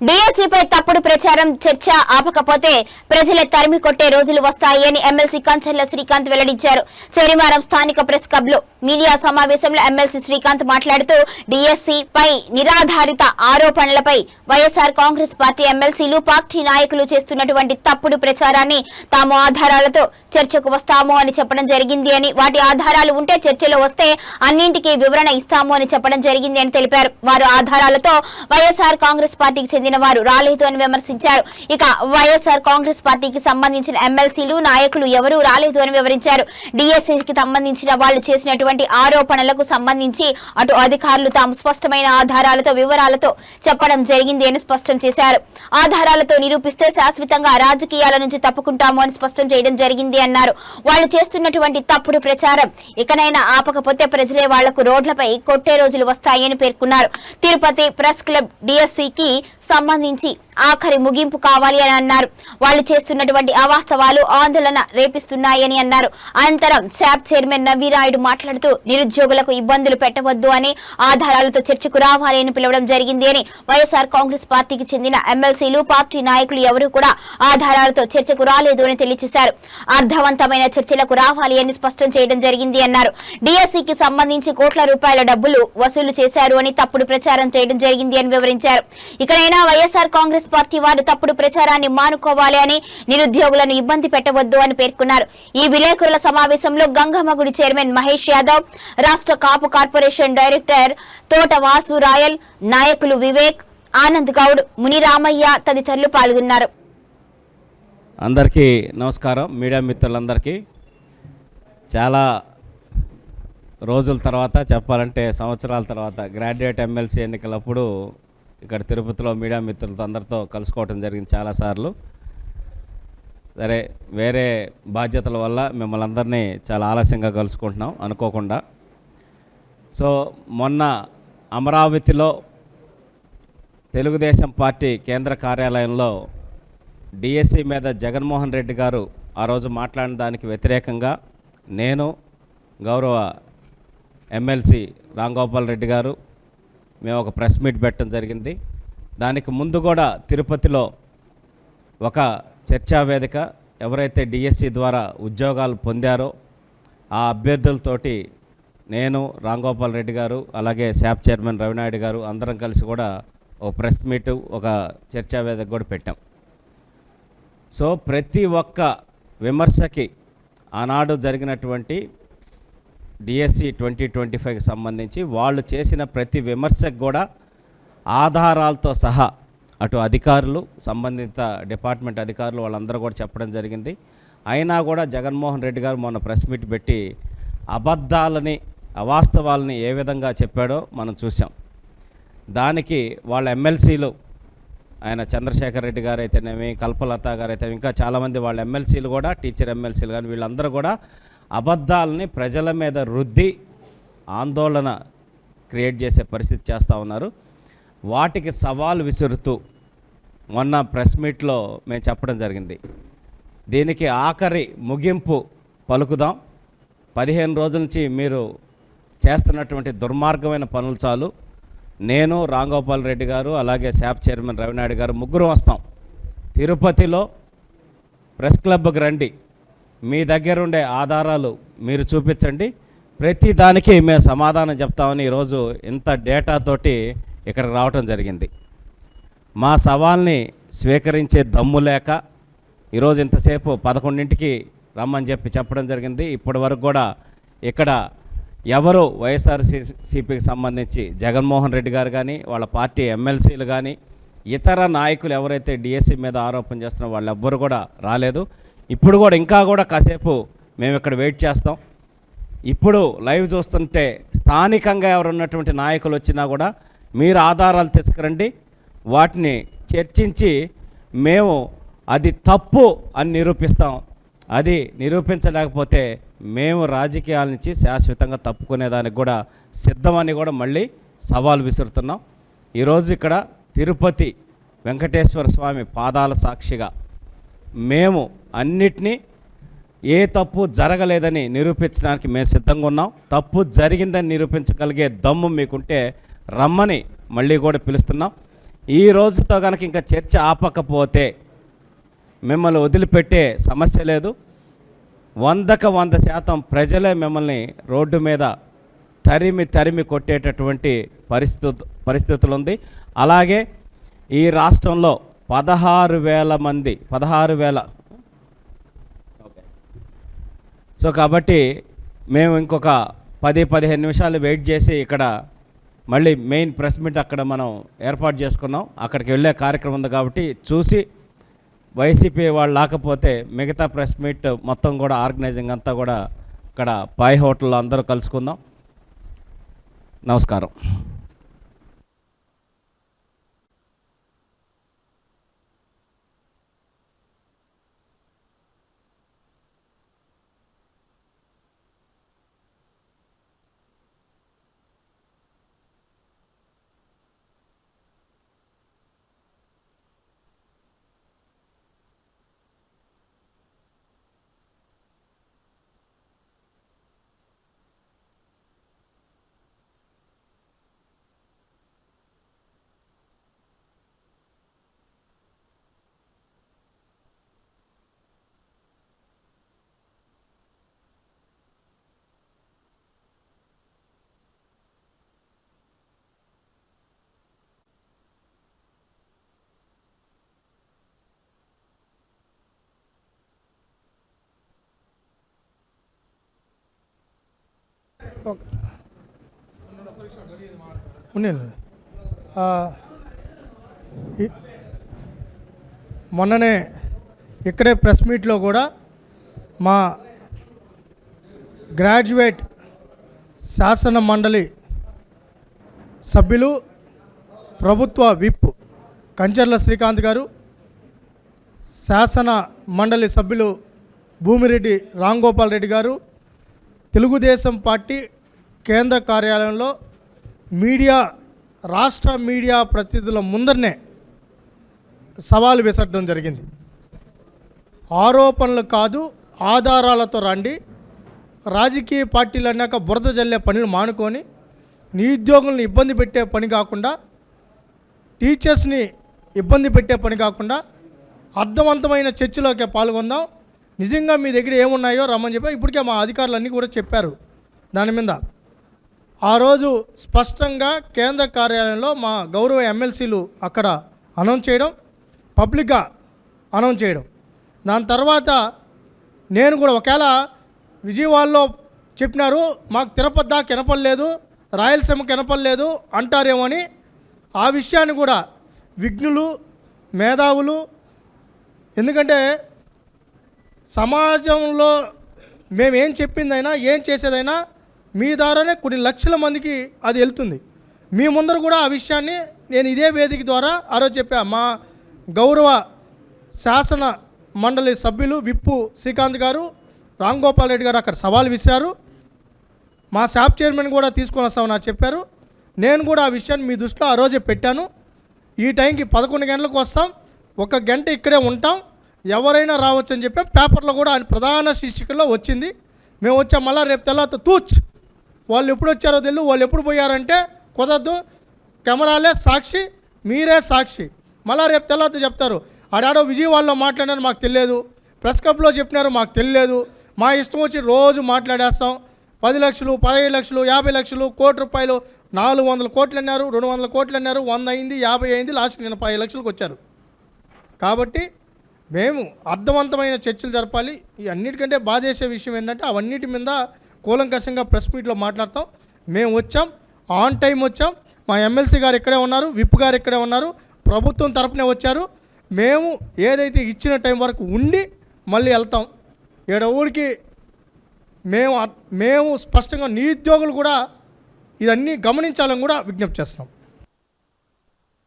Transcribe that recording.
డిఎస్సీపై తప్పుడు ప్రచారం చర్చ ఆపకపోతే ప్రజలే తరిమి కొట్టే రోజులు వస్తాయని ఎమ్మెల్సీ కంచర్ల శ్రీకాంత్ వెల్లడించారు. శనివారం స్థానిక ప్రెస్ క్లబ్ లో మీడియా సమావేశంలో ఎమ్మెల్సీ శ్రీకాంత్ మాట్లాడుతూ డిఎస్సీపై నిరాధారిత ఆరోపణలపై వైఎస్ఆర్ కాంగ్రెస్ పార్టీ ఎమ్మెల్సీలు పార్టీ నాయకులు చేస్తున్నటువంటి తప్పుడు ప్రచారాన్ని తాము ఆధారాలతో చర్చకు వస్తాము అని చెప్పడం జరిగింది అని, వాటి ఆధారాలు ఉంటే చర్చలో వస్తే అన్నింటికీ వివరణ ఇస్తాము అని చెప్పడం జరిగింది అని తెలిపారు. వారు ఆధారాలతో వైఎస్ఆర్ కాంగ్రెస్ పార్టీకి చెందిన వారు రాలేదు అని విమర్శించారు. ఇక వైఎస్ఆర్ కాంగ్రెస్ పార్టీకి సంబంధించిన ఎమ్మెల్సీలు నాయకులు ఎవరూ రాలేదు అని వివరించారు. డిఎస్సీకి సంబంధించిన వాళ్ళు చేసినటువంటి ఆరోపణలకు సంబంధించి అటు అధికారులు తాము స్పష్టమైన ఆధారాలతో వివరాలతో చెప్పడం జరిగింది అని స్పష్టం చేశారు. ఆధారాలతో నిరూపిస్తే శాశ్వతంగా రాజకీయాల నుంచి తప్పుకుంటాము అని స్పష్టం చేయడం జరిగింది అన్నారు. వాళ్ళు చేస్తున్నటువంటి తప్పుడు ప్రచారం ఇకనైనా ఆపకపోతే ప్రజలే వాళ్లకు రోడ్లపై కొట్టే రోజులు వస్తాయని పేర్కొన్నారు. తిరుపతి ప్రెస్ క్లబ్ డిఎస్సీకి సంబంధించి ఆఖరి ముగింపు కావాలి అని అన్నారు. వాళ్ళు చేస్తున్నటువంటి అవాస్తవాలు ఆందోళన రేపిస్తున్నాయని అన్నారు. అనంతరం శాప్ చైర్మన్ నవీరాయుడు మాట్లాడుతూ నిరుద్యోగులకు ఇబ్బందులు పెట్టవద్దు అని, ఆధారాలతో చర్చకు రావాలి అని పిలవడం జరిగింది అని, వైఎస్ఆర్ కాంగ్రెస్ పార్టీకి చెందిన ఎమ్మెల్సీలు పార్టీ నాయకులు ఎవరూ కూడా ఆధారాలతో చర్చకు రాలేదు అని తెలియజేశారు. అర్థవంతమైన చర్చలకు రావాలి అని స్పష్టం చేయడం జరిగింది అన్నారు. డిఎస్సీకి సంబంధించి కోట్ల రూపాయల డబ్బులు వసూలు చేశారు అని తప్పుడు ప్రచారం చేయడం జరిగింది అని వివరించారు. ఇకనైనా వైఎస్ఆర్ కాంగ్రెస్ పార్టీ వారు తప్పుడు ప్రచారాన్ని మానుకోవాలి అని, నిరుద్యోగులను ఇబ్బంది పెట్టవద్దు అని పేర్కొన్నారు. ఈ విలేకరుల సమావేశంలో గంగమ్మగుడి చైర్మన్ మహేష్ యాదవ్, రాష్ట్ర కాపు కార్పొరేషన్ డైరెక్టర్ తోట వాసు రాయల్, నాయకులు వివేక్, ఆనంద్ గౌడ్, మునిరామయ్య తదితరులు పాల్గొన్నారు. అందరికీ నమస్కారం. మీడియా మిత్రులందరికీ చాలా రోజుల తర్వాత, చెప్పాలంటే సంవత్సరాల తర్వాత గ్రాడ్యుయేట్ ఎమ్మెల్సీ ఎన్నికలప్పుడు ఇక్కడ తిరుపతిలో మీడియా మిత్రులతో అందరితో కలుసుకోవటం జరిగింది చాలాసార్లు. సరే, వేరే బాధ్యతల వల్ల మిమ్మల్ని అందరినీ చాలా ఆలస్యంగా కలుసుకుంటున్నాం అనుకోకుండా. సో మొన్న అమరావతిలో తెలుగుదేశం పార్టీ కేంద్ర కార్యాలయంలో డిఎస్సీ మీద జగన్మోహన్ రెడ్డి గారు ఆ రోజు మాట్లాడిన దానికి వ్యతిరేకంగా నేను, గౌరవ ఎమ్మెల్సీ రాంగోపాల్ రెడ్డి గారు మేము ఒక ప్రెస్ మీట్ పెట్టడం జరిగింది. దానికి ముందు కూడా తిరుపతిలో ఒక చర్చా వేదిక, ఎవరైతే డిఎస్సి ద్వారా ఉద్యోగాలు పొందారో ఆ అభ్యర్థులతోటి నేను, రాంగోపాల్ రెడ్డి గారు, అలాగే శాప్ చైర్మన్ రవినాయుడు గారు అందరం కలిసి కూడా ఒక ప్రెస్ మీటు, ఒక చర్చా వేదిక కూడా పెట్టాం. సో ప్రతి ఒక్క విమర్శకి ఆనాడు జరిగినటువంటి డిఎస్సి 2025కి సంబంధించి వాళ్ళు చేసిన ప్రతి విమర్శకు కూడా ఆధారాలతో సహా అటు అధికారులు, సంబంధిత డిపార్ట్మెంట్ అధికారులు వాళ్ళందరూ కూడా చెప్పడం జరిగింది. అయినా కూడా జగన్మోహన్ రెడ్డి గారు మొన్న ప్రెస్ మీట్ పెట్టి అబద్ధాలని, అవాస్తవాలని ఏ విధంగా చెప్పాడో మనం చూసాం. దానికి వాళ్ళ ఎమ్మెల్సీలు, ఆయన చంద్రశేఖర్ రెడ్డి గారు అయితేనేమి, కల్పలత గారు అయితే, ఇంకా చాలామంది వాళ్ళ ఎమ్మెల్సీలు కూడా, టీచర్ ఎమ్మెల్సీలు కానీ వీళ్ళందరూ కూడా అబద్ధాలని ప్రజల మీద రుద్ది ఆందోళన క్రియేట్ చేసే పరిస్థితి చేస్తూ ఉన్నారు. వాటికి సవాల్ విసురుతూ మొన్న ప్రెస్ మీట్లో మేము చెప్పడం జరిగింది, దీనికి ఆఖరి ముగింపు పలుకుదాం. 15 రోజుల నుంచి మీరు చేస్తున్నటువంటి దుర్మార్గమైన పనులు చాలు. నేను, రాంగోపాల్ రెడ్డి గారు, అలాగే శాప్ చైర్మన్ రవినాయుడు గారు ముగ్గురు వస్తాం. తిరుపతిలో ప్రెస్ క్లబ్కి రండి, మీ దగ్గరుండే ఆధారాలు మీరు చూపించండి, ప్రతి దానికి మేము సమాధానం చెప్తామని ఈరోజు ఇంత డేటాతోటి ఇక్కడికి రావటం జరిగింది. మా సవాల్ని స్వీకరించే దమ్ము లేక ఈరోజు ఇంతసేపు 11ంటికి రమ్మని చెప్పడం జరిగింది. ఇప్పటి వరకు కూడా ఇక్కడ ఎవరు వైఎస్ఆర్సీపీకి సంబంధించి జగన్మోహన్ రెడ్డి గారు కానీ, వాళ్ళ పార్టీ ఎమ్మెల్సీలు కానీ, ఇతర నాయకులు ఎవరైతే డిఎస్సీ మీద ఆరోపణ చేస్తున్నారో వాళ్ళు ఎవ్వరు కూడా రాలేదు. ఇప్పుడు కూడా ఇంకా కూడా కాసేపు మేము ఇక్కడ వెయిట్ చేస్తాం. ఇప్పుడు లైవ్ చూస్తుంటే స్థానికంగా ఎవరున్నటువంటి నాయకులు వచ్చినా కూడా మీరు ఆధారాలు తీసుకురండి, వాటిని చర్చించి మేము అది తప్పు అని నిరూపిస్తాం. అది నిరూపించలేకపోతే మేము రాజకీయాల నుంచి శాశ్వతంగా తప్పుకునేదానికి కూడా సిద్ధమని కూడా మళ్ళీ సవాల్ విసురుతున్నాం. ఈరోజు ఇక్కడ తిరుపతి వెంకటేశ్వర స్వామి పాదాల సాక్షిగా మేము అన్నిటినీ ఏ తప్పు జరగలేదని నిరూపించడానికి మేము సిద్ధంగా ఉన్నాం. తప్పు జరిగిందని నిరూపించగలిగే దమ్ము మీకుంటే రమ్మని మళ్ళీ కూడా పిలుస్తున్నాం. ఈ రోజుతో కనుక ఇంకా చర్చ ఆపకపోతే మిమ్మల్ని వదిలిపెట్టే సమస్య లేదు. 100% ప్రజలే మిమ్మల్ని రోడ్డు మీద తరిమి కొట్టేటటువంటి పరిస్థితులు ఉంది. అలాగే ఈ రాష్ట్రంలో 16,000 మంది సో కాబట్టి మేము ఇంకొక 10-15 నిమిషాలు వెయిట్ చేసి ఇక్కడ మళ్ళీ మెయిన్ ప్రెస్ మీట్ అక్కడ మనం ఏర్పాటు చేసుకున్నాం. అక్కడికి వెళ్ళే కార్యక్రమం ఉంది కాబట్టి చూసి వైసీపీ వాళ్ళు లేకపోతే మిగతా ప్రెస్ మీట్ మొత్తం కూడా ఆర్గనైజింగ్ అంతా కూడా ఇక్కడ పాయ్ హోటల్లో అందరూ కలుసుకుందాం. నమస్కారం. మొన్ననే ఇక్కడే ప్రెస్ మీట్లో కూడా మా గ్రాడ్యుయేట్ శాసన మండలి సభ్యులు ప్రభుత్వ విప్ కంచర్ల శ్రీకాంత్ గారు, శాసన మండలి సభ్యులు భూమిరెడ్డి రాంగోపాల్ రెడ్డి గారు తెలుగుదేశం పార్టీ కేంద్ర కార్యాలయంలో రాష్ట్ర మీడియా ప్రతినిధుల ముందరనే సవాలు విసరడం జరిగింది. ఆరోపణలు కాదు, ఆధారాలతో రండి. రాజకీయ పార్టీలు అన్నాక బురద జల్లే పనులు మానుకొని నిరుద్యోగులను ఇబ్బంది పెట్టే పని కాకుండా, టీచర్స్ని ఇబ్బంది పెట్టే పని కాకుండా అర్థవంతమైన చర్చలోకి పాల్గొందాం. నిజంగా మీ దగ్గర ఏమున్నాయో రమ్మని చెప్పి ఇప్పటికే మా అధికారులన్నీ కూడా చెప్పారు. దాని మీద ఆ రోజు స్పష్టంగా కేంద్ర కార్యాలయంలో మా గౌరవ ఎమ్మెల్సీలు అక్కడ అనౌన్స్ చేయడం, పబ్లిక్గా అనౌన్స్ చేయడం. దాని తర్వాత నేను కూడా ఒకవేళ విజయవాడలో చెప్పినారు మాకు తిరుపతి దాకా వినపడలేదు, రాయలసీమకి వినపడలేదు అంటారేమో అని ఆ విషయాన్ని కూడా విఘ్నులు, మేధావులు, ఎందుకంటే సమాజంలో మేమేం చెప్పిందైనా ఏం చేసేదైనా మీ ద్వారానే కొన్ని లక్షల మందికి అది వెళ్తుంది. మీ ముందర కూడా ఆ విషయాన్ని నేను ఇదే వేదిక ద్వారా ఆ రోజు చెప్పా. మా గౌరవ శాసన మండలి సభ్యులు విప్పు శ్రీకాంత్ గారు, రాంగోపాల్ రెడ్డి గారు అక్కడ సవాల్ విసిరారు. మా శాప్ చైర్మన్ కూడా తీసుకొని వస్తామని నాకు చెప్పారు. నేను కూడా ఆ విషయాన్ని మీ దృష్టిలో ఆ రోజే పెట్టాను. ఈ టైంకి 11 గంటలకు వస్తాం, 1 గంట ఇక్కడే ఉంటాం, ఎవరైనా రావచ్చు అని చెప్పాం. పేపర్లో కూడా ప్రధాన శీర్షికల్లో వచ్చింది. మేము వచ్చాం. మళ్ళీ రేపు తెల్లారితో తూచ్ వాళ్ళు ఎప్పుడు వచ్చారో తెలియదు, వాళ్ళు ఎప్పుడు పోయారంటే కుదరదు, కెమెరాలే సాక్షి, మీరే సాక్షి. మళ్ళీ రేపు తెల్లారితో చెప్తారు ఆడాడో విజయవాడలో మాట్లాడారు మాకు తెలియదు, ప్రెస్ క్లబ్లో చెప్పినారు మాకు తెలియదు, మా ఇష్టం వచ్చి రోజు మాట్లాడేస్తాం. 10 లక్షలు, 15 లక్షలు, 50 లక్షలు, ₹1,00,00,000, 400 కోట్లు అన్నారు, 200 కోట్లు అన్నారు, 100 అయింది, 50 అయింది, లాస్ట్ నేను 10 లక్షలకు వచ్చారు. కాబట్టి మేము అర్థవంతమైన చర్చలు జరపాలి. ఈ అన్నిటికంటే బాధేసే విషయం ఏంటంటే అవన్నిటి మీద కూలంకషంగా ప్రెస్ మీట్లో మాట్లాడతాం. మేము వచ్చాం, ఆన్ టైం వచ్చాం. మా ఎమ్మెల్సీ గారు ఇక్కడే ఉన్నారు, విప్ గారు ఇక్కడే ఉన్నారు, ప్రభుత్వం తరపునే వచ్చారు. మేము ఏదైతే ఇచ్చిన టైం వరకు ఉండి మళ్ళీ వెళ్తాం. ఊరికి మేము స్పష్టంగా నిరుద్యోగులు కూడా ఇదన్నీ గమనించాలని కూడా విజ్ఞప్తి చేస్తున్నాం.